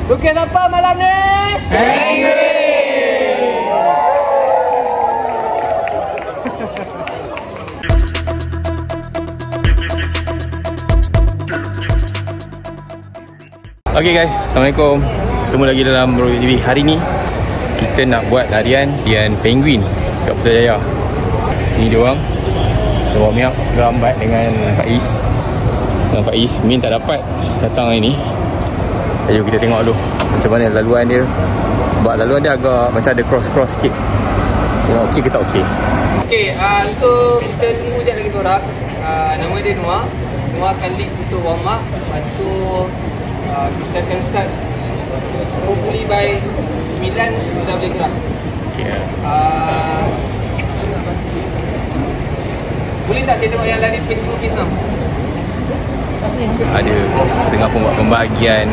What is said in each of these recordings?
Lukis apa malam ni? Okay guys, Assalamualaikum. Ketemu lagi dalam Bro TV. Hari ni kita nak buat larian penguin kat Putrajaya. Ni dia orang warm up lambat dengan Faiz. Min tak dapat datang hari ni. Jom kita tengok dulu macam mana laluan dia. Sebab laluan dia agak macam ada cross sikit. Tengok okey ke tak okey. Okay, so kita tunggu sekejap lagi korang. Nama dia Noah. Noah akan lead untuk warm up. Lepas tu kita akan start hopefully by 9 kita boleh gerak. Okay. Boleh tak saya tengok yang lari pace 5 pace 6? Ada setengah pembahagian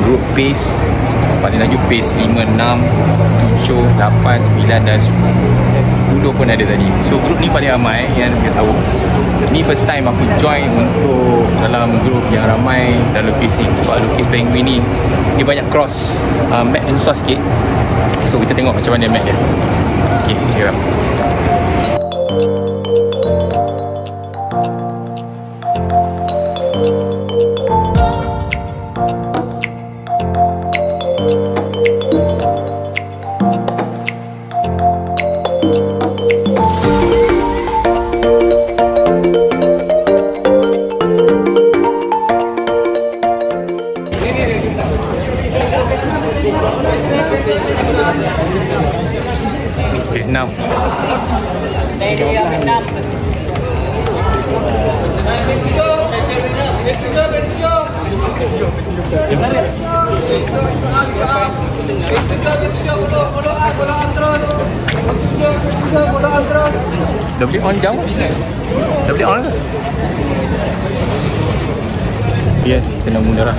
group pace. Paling laju pace 5, 6, 7, 8, 9 dan 10 pun ada tadi. So group ni paling ramai yang kita tahu. Ni first time aku join untuk dalam group yang ramai dalam lukis ni. Sebab lukis penguin ni dia banyak cross, map dia susah sikit. So kita tengok macam mana map dia. Okay, siap. Pace 6. Saya dia yang 6. Dah boleh on jam? Dah boleh on ke? Yes, kita nak mula dah.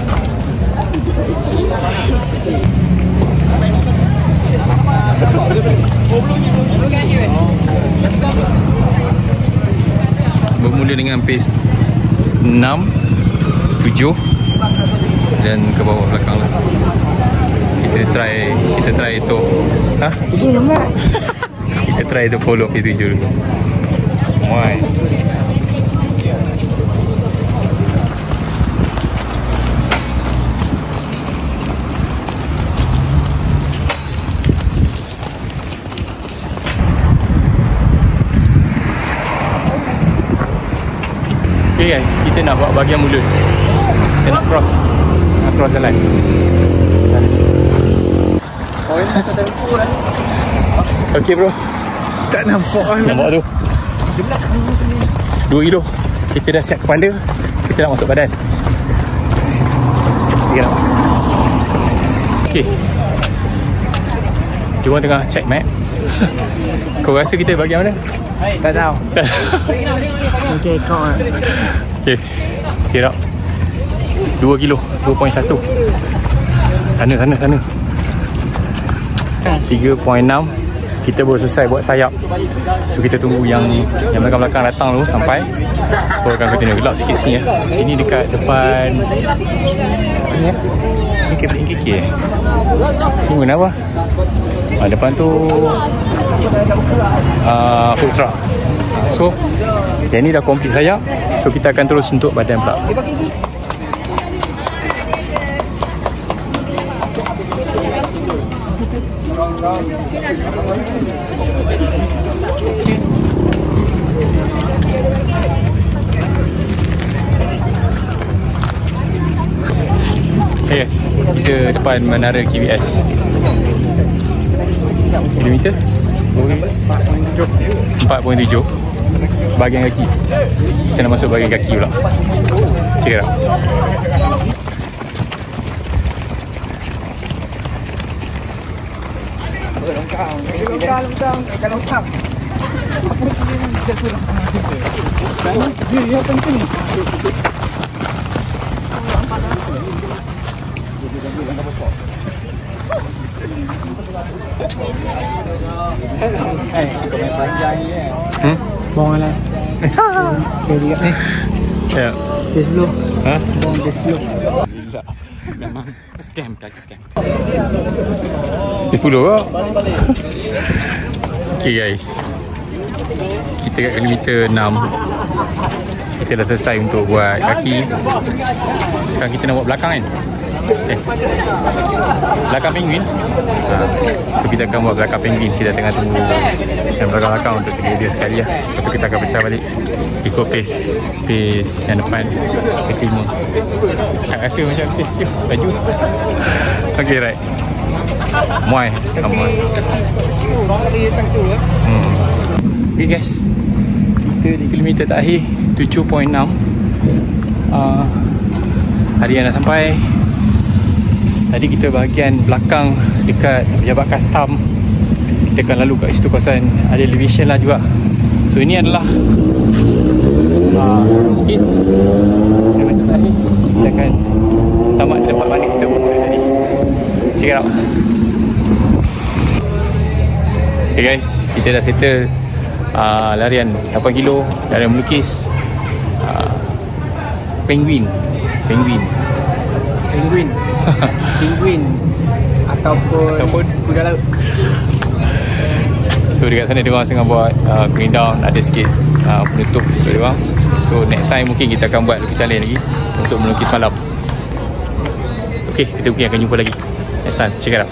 Bermula dengan pace 6, 7 dan ke bawah belakang lah. Kita try tu. Ha? Kita try tu follow pace 7 dulu. Why? Okay guys, kita nak buat bahagian mulut. Kita nak cross jalan. Okay bro. Tak nampak lah. Nampak tu 2 kilo. Kita dah siap kepala. Kita nak masuk badan. Sikit nak. Okay, kita orang tengah check map. Kau rasa kita bahagian mana? Tak tahu. Okay, kau lah. Okay, sikit tak. 2 kilo, 2.1. Sana 3.6. Kita baru selesai buat sayap. So kita tunggu yang belakang datang dulu sampai. Baru akan continue. Gelap sikit sini ya. Sini dekat depan ni ya. Ni KK Ni kenapa? Depan tu food truck. So yang ni dah complete sayap. So kita akan terus untuk badan pula. Yes, kita depan menara KBS. Kilometer 4.7 bahagian kaki. Kita nak masuk bahagian kaki pula. Sekarang longkang. Dia penting. Kau main panjang ni kan? Buang lah. Okay, lihat ni. ya. Tes 10. Ha? Buang tes 10. Memang scam, kaki scam. 10 kok. Okay guys, kita kat kilometer 6. Kita dah selesai untuk buat kaki. Sekarang kita nak buat belakang kan? Belakang penguin. So kita akan buat belakang penguin. Kita tengah tunggu yang belakang-belakang untuk tengok dia sekali lah. Lepas tu kita akan pecah balik, ikut pace yang depan, pace 5. Tak rasa macam baju. Okay right. Muai. Okay guys, kita di kilometer terakhir 7.6. Hari yang dah sampai. Tadi kita bahagian belakang dekat pejabat custom. Kita akan lalu kat situ kawasan ada elevation lah juga. So ini adalah bukit kilometer terakhir. Kita akan tamat di tempat mana kita bermula tadi. Check it out. Okay guys, kita dah settle larian 8 kilo, larian melukis penguin ataupun kuda laut. So dekat sana dia orang tengah buat cooling down, ada sikit penutup untuk dia orang. So next time mungkin kita akan buat lukisan lain lagi untuk melukis malam. Okay, kita mungkin akan jumpa lagi next time. Check it out.